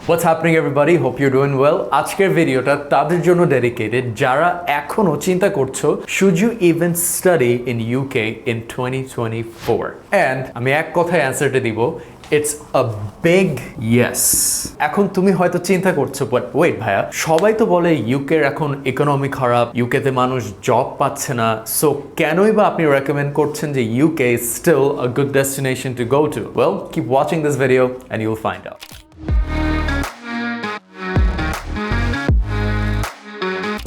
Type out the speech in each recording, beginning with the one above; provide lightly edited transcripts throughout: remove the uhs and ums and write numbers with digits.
What's happening everybody? Hope you're doing well. আজকের ভিডিওটা তাদের জন্য ডেডিকেটেড যারা এখনো চিন্তা করছো should you even study in UK in 2024? And আমি এক কথায় অ্যানসারটা দিব It's a big yes. এখন তুমি হয়তো চিন্তা করছো but wait ভাইয়া সবাই তো বলে ইউকের এখন ইকোনমি খারাপ ইউকেতে মানুষ জব পাচ্ছে না সো কেনই বা আপনি রেকমেন্ড করছেন যে UK is still a good destination to go to? Well, keep watching this video and you'll find out.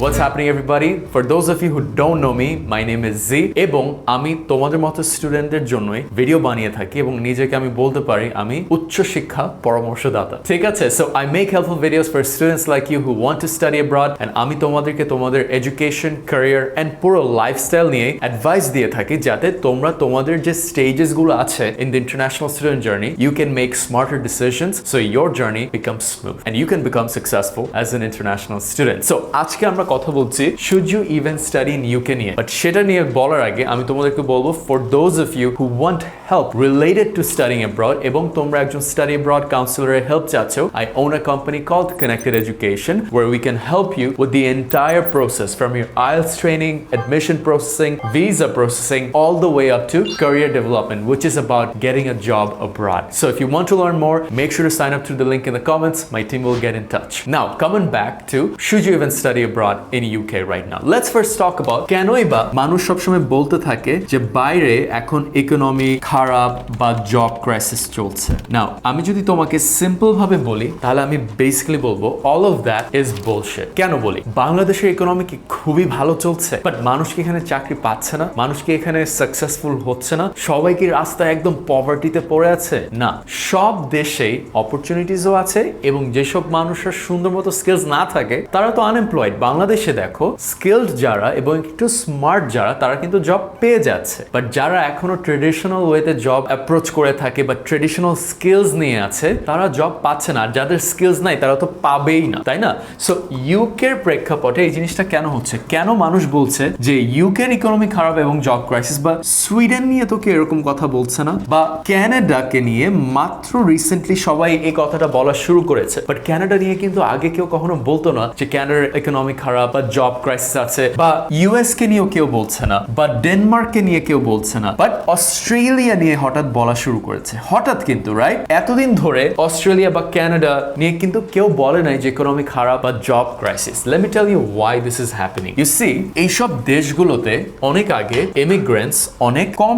What's happening everybody? For those of you who don't know me, my name is Z এবং আমি তোমাদের মতো স্টুডেন্টদের জন্যই video বানিয়ে থাকি এবং নিজেকে আমি বলতে পারি আমি উচ্চ শিক্ষা পরামর্শদাতা ঠিক আছে so I make helpful videos for students like you who want to study abroad and আমি তোমাদেরকে তোমাদের এডুকেশন ক্যারিয়ার এন্ড পুরো লাইফস্টাইল নিয়ে অ্যাডভাইস দিয়ে থাকি যাতে তোমরা তোমাদের যে স্টেজেস গুলো আছে in the international student journey you can make smarter decisions so your journey becomes smooth and you can become successful as an international student so আজকে আমরা কথা বলছি should you even study in UK নিয়ে but সেটা নিয়ে বলার আগে আমি তোমাদেরকে বলবো for those of you who want help related to studying abroad এবং তোমরা একজন study abroad counselor এর help চাচ্ছো I own a company called Connected Education where we can help you with the entire process from your IELTS training, admission processing, visa processing all the way up to career development which is about getting a job abroad. So if you want to learn more, make sure to sign up through the link in the comments. My team will get in touch. Now, coming back to should you even study abroad in UK right now. Let's first talk about কেনই বা মানুষ সবসময় বলতে থাকে যে বাইরে এখন economy খারাপ বা জব ক্রাইসিস চলছে নাও আমি যদি তোমাকে সিম্পল ভাবে বলি তাহলে আমি বেসিক্যালি বলবো all of that is bullshit কেন বলি বাংলাদেশের ইকোনমি কি খুবই ভালো চলছে বাট মানুষ কি এখানে চাকরি পাচ্ছে না মানুষ কি এখানে সাকসেসফুল হচ্ছে না সবাই কি রাস্তায় একদম পভার্টিতে পড়ে আছে না সব দেশেই অপরচুনিটিসও আছে এবং যেসব মানুষের সুন্দর মতো স্কিলস না থাকে তারা তো আনএমপ্লয়েড বাংলাদেশে দেখো স্কিলড যারা এবং একটু স্মার্ট যারা তারা কিন্তু জব পেয়ে যাচ্ছে বাট যারা এখনো ট্রেডিশনাল ওয়েতে জব অ্যাপ্রোচ করে থাকে বা ট্রেডিশনাল স্কিলস নিয়ে আছে তারা জব পাচ্ছে না আর যাদের স্কিলস নাই তারা তো পাবেই না তাই না সো ইউকের প্রেক্ষাপটে এই জিনিসটা কেন হচ্ছে কেন মানুষ বলছে যে ইউকের ইকোনমি খারাপ এবং জব ক্রাইসিস বা সুইডেন নিয়ে তো কি এরকম কথা বলছে না বা ক্যানাডাকে নিয়ে মাত্র রিসেন্টলি সবাই এই কথাটা বলা শুরু করেছে বাট ক্যানাডা নিয়ে কিন্তু আগে কেউ কখনো বলতো না যে ক্যানাডার ইকোনমি খারাপ বা জব ক্রাইসিস আছে বা ইউএস কে নিয়েও কেউ বলছে না বা ডেনমার্ককে নিয়ে কেউ বলছে না বাট অস্ট্রেলিয়া নিয়ে হঠাৎ বলা শুরু করেছে হঠাৎ কিন্তু রাইট এতদিন ধরে অস্ট্রেলিয়া বা ক্যানাডা নিয়ে কিন্তু কেউ বলে নাই যে ইকোনমি খারাপ বা job crisis let me tell you why this is happening you see এইসব দেশগুলোতে অনেক আগে ইমিগ্রেন্টস অনেক কম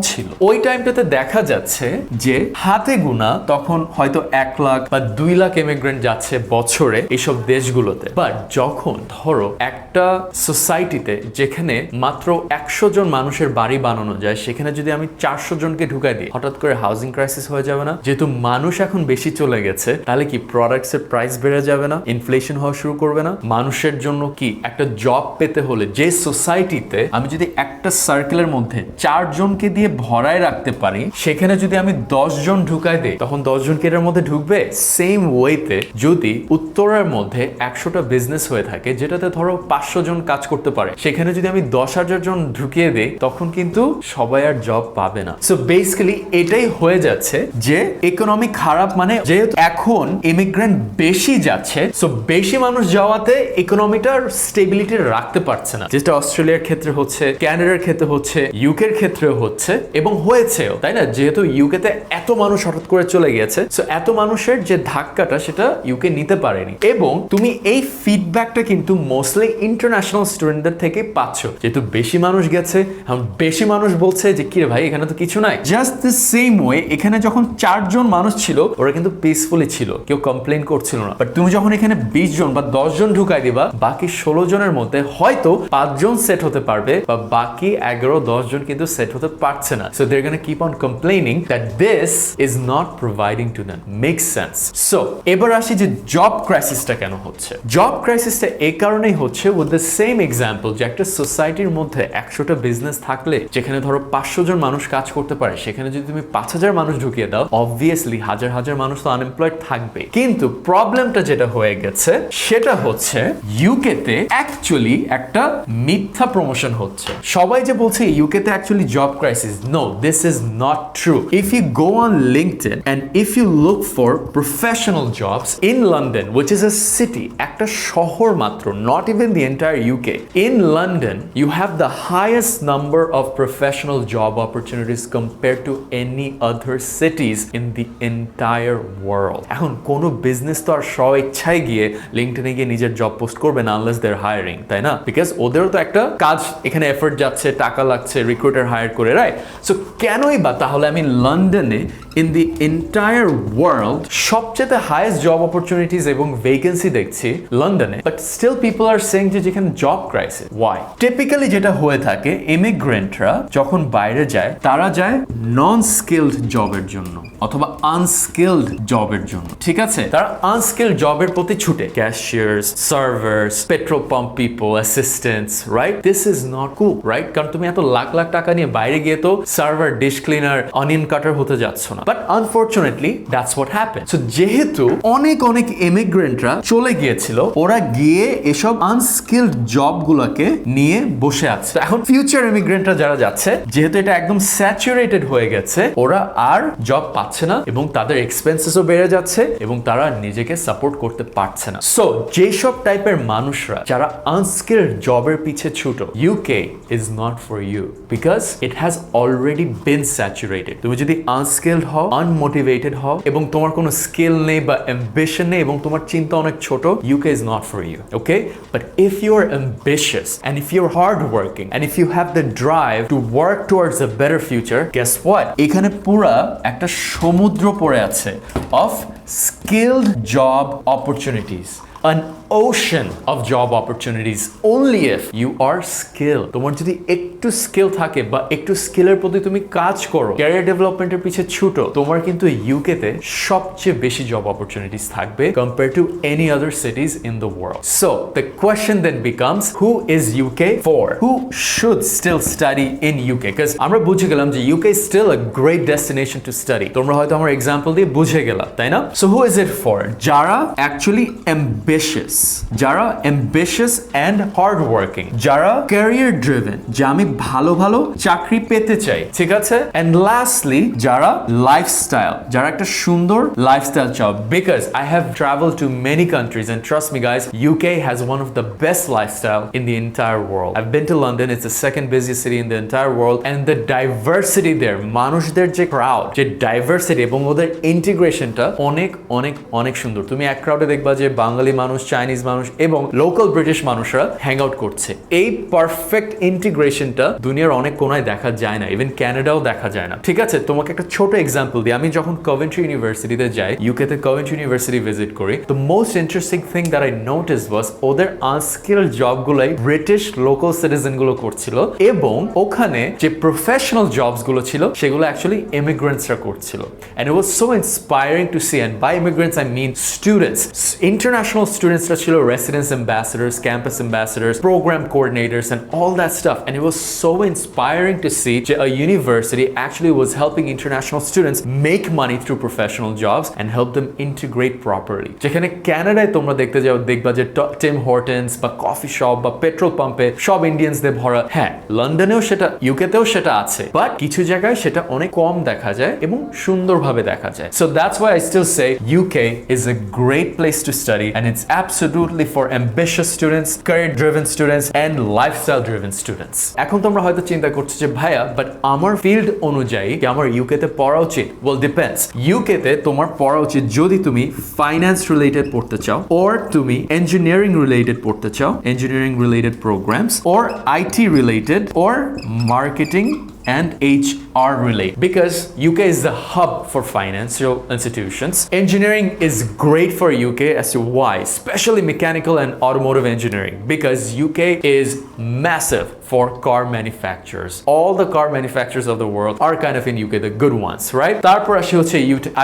ছিল ওই টাইমটাতে দেখা যাচ্ছে যে হাতে গোনা তখন হয়তো 1 লাখ বা 2 লাখ ইমিগ্রেন্ট যাচ্ছে বছরে এইসব দেশগুলোতে বাট যখন ধরো একটা সোসাইটিতে যেখানে মাত্র 100 জন মানুষের বাড়ি বানানো যায় সেখানে যদি আমি 400 জনকে ঢুকাই দিই হঠাৎ করে হাউজিং ক্রাইসিস হয়ে যাবে না যেহেতু মানুষ এখন বেশি চলে গেছে তাহলে কি প্রোডাক্টস এর প্রাইস বেড়ে যাবে না ইনফ্লেশন হওয়া শুরু করবে না মানুষের জন্য কি একটা জব পেতে হলে যে সোসাইটিতে আমি যদি একটা সার্কেলের মধ্যে 4 জনকে দিয়ে ভরায় রাখতে পারি সেখানে যদি আমি 10 জন ঢুকাই দিই তখন 10 জনকে এর মধ্যে ঢুকবে সেম ওয়েতে যদি উত্তরের মধ্যে 100টা বিজনেস হয়ে থাকে যেটাতে ধরো 500 জন কাজ করতে পারে সেখানে যদি আমি 10,000 জন ঢুকিয়ে দেই তখন কিন্তু সবাই আর জব পাবে না সো বেসিক্যালি এটাই হয়ে যাচ্ছে যে ইকোনমি খারাপ মানে যেহেতু এখন ইমিগ্রেন্ট বেশি যাচ্ছে সো বেশি মানুষ যাওয়াতে ইকোনমিটার স্টেবিলিটি রাখতে পারছে না যেটা অস্ট্রেলিয়ার ক্ষেত্রে হচ্ছে ক্যানাডার ক্ষেত্রে হচ্ছে ইউকের ক্ষেত্রেও হচ্ছে এবং হয়েছেও তাই না যেহেতু ইউকেতে এত মানুষ হঠাৎ করে চলে গিয়েছে সো এত মানুষের যে ধাক্কাটা সেটা ইউকে নিতে পারেনি এবং তুমি এই ফিডব্যাকটা কিন্তু মোস্টলি ইন্টারন্যাশনাল স্টুডেন্টদের থেকে পাচ্ছ যেহেতু বেশি মানুষ গেছে এখন বেশি মানুষ বলছে যে কি রে ভাই এখানে তো কিছু নাই জাস্ট দ্য সেম ওয়ে এখানে যখন 4 জন মানুষ ছিল ওরা কিন্তু পিসফুলি ছিল কেউ কমপ্লেন করছিল না বাট তুমি যখন এখানে 20 জন বা 10 জন ঢুকাই দিবা বাকি 16 জনের মধ্যে হয়তো 5 জন সেট হতে পারবে বা বাকি 11-10 জন কিন্তু সেট হতে পারছে না so they are gonna keep on complaining that this is not providing to them makes sense so এবার আসি যে জব ক্রাইসিসটা কেন হচ্ছে জব ক্রাইসিসটা এই কারণেই হচ্ছে উইথ দ্য সেম এক্সাম্পল যে একটা সোসাইটির মধ্যে 100টা বিজনেস থাকলে যে যেখানে ধরো 500 জন মানুষ কাজ করতে পারে সেখানে যদি তুমি 5000 মানুষ ঢুকিয়ে দাও, অবভিয়াসলি হাজার হাজার মানুষ তো আনএমপ্লয়েড থাকবে। কিন্তু প্রবলেমটা যেটা হয়ে গেছে সেটা হচ্ছে ইউকেতে অ্যাকচুয়ালি একটা মিথ্যা প্রমোশন হচ্ছে। সবাই যে বলছে ইউকেতে actually job crisis, no, this is not true. If you go on LinkedIn and if you look for professional jobs in London, which is a city, একটা শহর মাত্র, not even the entire UK. In London, you have the highest number of professional job opportunities compared to any other cities in the entire world. এখন কোনো business তো আর স্বইচ্ছায় গিয়ে লিঙ্কডইনে গিয়ে নিজের job post করবে না আনলেস দেয়ার হায়ারিং, তাই না? বিকজ ওদেরও তো একটা কাজ, এখানে এফোর্ট যাচ্ছে, টাকা লাগছে, রিক্রুটার হায়ার করে, রাইট? সো কেনই বা তাহলে আমি লন্ডনে ইন দি এন্টায়ার ওয়ার্ল্ড সবচেয়ে হাইয়েস্ট জব অপরচুনিটিজ এবং ভ্যাকেন্সি দেখছি লন্ডনে, but still people are saying যে যেখানে জব ক্রাইসিস। ওয়াই? টিপিক্যালি যেটা হয়ে থাকে, ইমিগ্রেন্টরা যখন বাইরে যায় তারা যায় নন স্কিলড জবের জন্য অথবা আনস্কিলড জবের জন্য, ঠিক আছে? তারা আনস্কিলড জবের প্রতি ছুটে, cashiers, servers, petrol pump people, assistants, right? This is not cool, right? কারণ তুমি এত লাখ লাখ টাকা নিয়ে বাইরে গিয়ে তো সার্ভার, ডিশ ক্লিনার, অনিয়ন কাটার হতে যাচ্ছ না। But unfortunately that's what happen. So যেহেতু অনেক অনেক ইমিগ্রেন্টরা চলে গিয়েছিল, ওরা গিয়ে এসব আনস্কিলড জবগুলোকে নিয়ে বসে আছে। এখন ফিউচার ইমিগ্রেন্টরা যারা যাচ্ছে, যেহেতু এটা একদম স্যাচুরেটেড হয়ে গেছে, ওরা আর জব পাচ্ছে না এবং তাদের এক্সপেন্সেসও বেড়ে যাচ্ছে এবং তারা নিজেকে সাপোর্ট করতে পারছে না। সো যেসব টাইপের মানুষরা যারা আনস্কিলড জবের পিছে ছুটো, UK is not for you because it has already been saturated. তুমি যদি আনস্কিলড হও, আনমোটিভেটেড হও এবং তোমার কোনো স্কিল নেই বা অ্যাম্বিশন নেই এবং তোমার চিন্তা অনেক ছোট, UK is not for you, okay? But if you are ambitious and if you're hardworking and if you have the drive to work towards a better future, guess what? এখানে পুরা একটা সমুদ্র পড়ে আছে of skilled job opportunities. An ocean of job opportunities only if you are skilled. তোমার যদি একটু skill থাকে বা একটু স্কিলের প্রতি তুমি কাজ করো, ক্যারিয়ার ডেভেলপমেন্টের পিছে ছুটো, তোমার কিন্তু ইউকেতে সবচেয়ে বেশি জব অপরচুনিটিস থাকবে compared to any other cities in the world. So the question then becomes, who is UK for? Who should still study in UK? Because আমরা বুঝে গেলাম যে UK is still a great destination to study. তোমরা হয়তো আমার example দিয়ে বুঝে গেলা, তাই না? So who is it for? যারা actually ambitious, যারা ambitious and hardworking, যারা career driven, যে আমি ভালো ভালো চাকরি পেতে চাই, ঠিক আছে? And lastly, যারা lifestyle, যারা একটা সুন্দর lifestyle চাও, because I have traveled to many countries and trust me guys, UK has one of the best lifestyle in the entire world. I've been to London, it's the second busiest city in the entire world, and the diversity there, মানুষদের যে crowd, যে diversity এবং ওদের ইন্টিগ্রেশনটা অনেক অনেক অনেক সুন্দর। তুমি এক ক্রাউডে দেখবা যে বাঙালি মানুষ, চাইনিজ মানুষ এবং লোকাল ব্রিটিশ মানুষরা হ্যাং আউট করছে। এই পারফেক্ট ইন্টিগ্রেশনটা দুনিয়ার অনেক কোনায় দেখা যায় না, ইভেন ক্যানাডাও দেখা যায় না, ঠিক আছে? তোমাকে একটা ছোট এক্সাম্পল দিই। আমি যখন কভেন্ট্রি ইউনিভার্সিটিতে যাই, ইউকেতে কভেন্ট্রি ইউনিভার্সিটি ভিজিট করি, the most interesting thing that I notice was ওদের আনস্কিলড জবগুলাই ব্রিটিশ লোকাল সিটিজেন গুলো করছিল এবং ওখানে যে প্রফেশনাল জবস গুলো ছিল সেগুলো অ্যাকচুয়ালি ইমিগ্রেন্টসরা করছিল। And it was so inspiring to see, and by immigrants I mean students, international স্টুডেন্টসরা ছিল residence ambassadors, campus ambassadors, program coordinators and all that stuff, and it was so inspiring to see that a university actually was helping international students make money through professional jobs and help them integrate properly. যেখানে কানাডায় তোমরা দেখতে যাও, দেখবা যে team হর্টনস বা coffee shop বা petrol পাম্পে সব ইন্ডিয়ানসদের ভরা। হ্যাঁ, লন্ডনেও সেটা, ইউকেতেও সেটা আছে, বাট কিছু জায়গায় সেটা অনেক কম দেখা যায় এবং সুন্দরভাবে দেখা যায়। So that's why I still say UK is a great place to study and it's absolutely for ambitious students, career-driven students and lifestyle-driven students. এখন তোমরা হয়তো চিন্তা করছো যে ভাইয়া, বাট আমার ফিল্ড অনুযায়ী কি আমার ইউকেতে পড়া উচিত? Well, depends. ইউকেতে তোমার পড়া উচিত যদি তুমি ফাইন্যান্স রিলেটেড পড়তে চাও, or তুমি ইঞ্জিনিয়ারিং রিলেটেড পড়তে চাও, engineering related programs, or IT related, or marketing and HR relate, because UK is the hub for financial institutions. Engineering is great for UK as to why, especially mechanical and automotive engineering, because UK is massive for car manufacturers. All the car manufacturers of the world are kind of in UK, the good ones, right? তারপর আসি হচ্ছে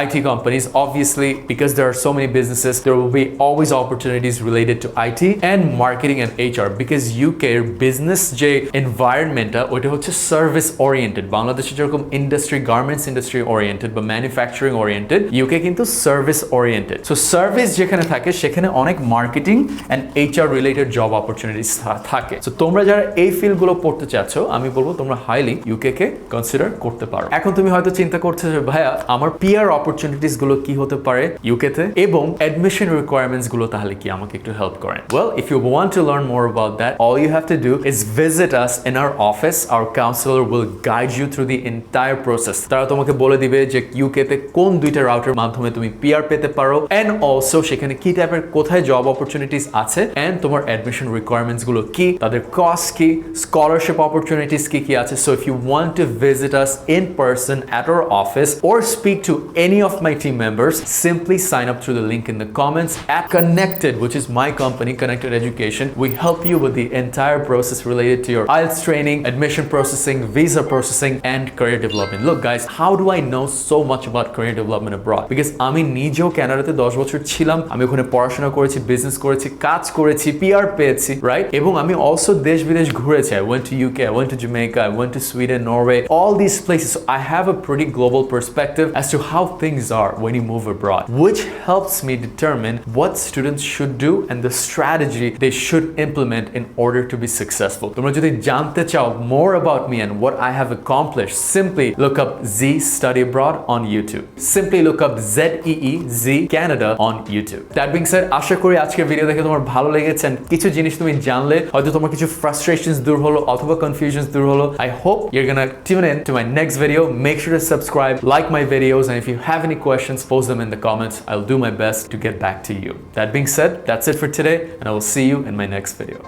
IT companies. Obviously, because there are so many businesses, there will be always opportunities related to IT and marketing and HR because UK এর business যে environment ওটা হচ্ছে service oriented. বাংলাদেশে যেরকম industry, garments industry oriented বা manufacturing oriented, UK কিন্তু service oriented. So service যেখানে থাকে সেখানে অনেক marketing and HR related job opportunities থাকে। So তোমরা যারা এই ফিল্ড গুলো পড়তে চাচ্ছ আমি বলবো তোমরা হাইলি UK কে কনসিডার করতে পারো। এখন তুমি হয়তো চিন্তা করছো যে ভাইয়া আমার PR opportunities গুলো কি হতে পারে UK তে এবং admission requirements গুলো তাহলে কি আমাকে একটু হেল্প করেন? Well, if you want to learn more about that, all you have to do is visit us in our office. Our counselor will guide you through the entire process. তারা তোমাকে বলে দিবে যে UK তে কোন দুইটা রাউটের মাধ্যমে তুমি PR পেতে পারো and also সেখানে কি টাইপের কোথায় জব অপরচুনিটিস আছে and তোমার admission requirements গুলো কি, তাদের কস্ট কি, scholarship opportunities কি আছে. So if you want to visit us in person at our office or speak to any of my team members, simply sign up through the link in the comments at Connected, which is my company, Connected Education. We help you with the entire process related to your IELTS training, admission processing, visa processing, and career development. Look guys, how do I know so much about career development abroad? Because আমি নিজেও কানাডাতে 10 বছর ছিলাম, আমি ওখানে পড়াশোনা করেছি, business করেছি, কাজ করেছি, PR পেয়েছি, রাইট? এবং আমি also দেশ বিদেশ ঘুরেছি. I went to UK, I went to Jamaica, I went to Sweden, Norway, all these places. So I have a pretty global perspective as to how things are when you move abroad, which helps me determine what students should do and the strategy they should implement in order to be successful. তোমরা যদি জানতে চাও more about me and what I have accomplished, simply look up Z Study Abroad on YouTube. Simply look up ZEEZ Canada on YouTube. That being said, আশা করি আজকের video দেখে তোমার ভালো লেগেছে and কিছু জিনিস তুমি জানলে হয়তো তোমার কিছু frustrations দূর হলো অথবা confusions দূর হলো. I hope you're gonna tune in to my next video. Make sure to subscribe, like my videos, and if you have any questions, post them in the comments. I'll do my best to get back to you. That being said, that's it for today, and I will see you in my next video.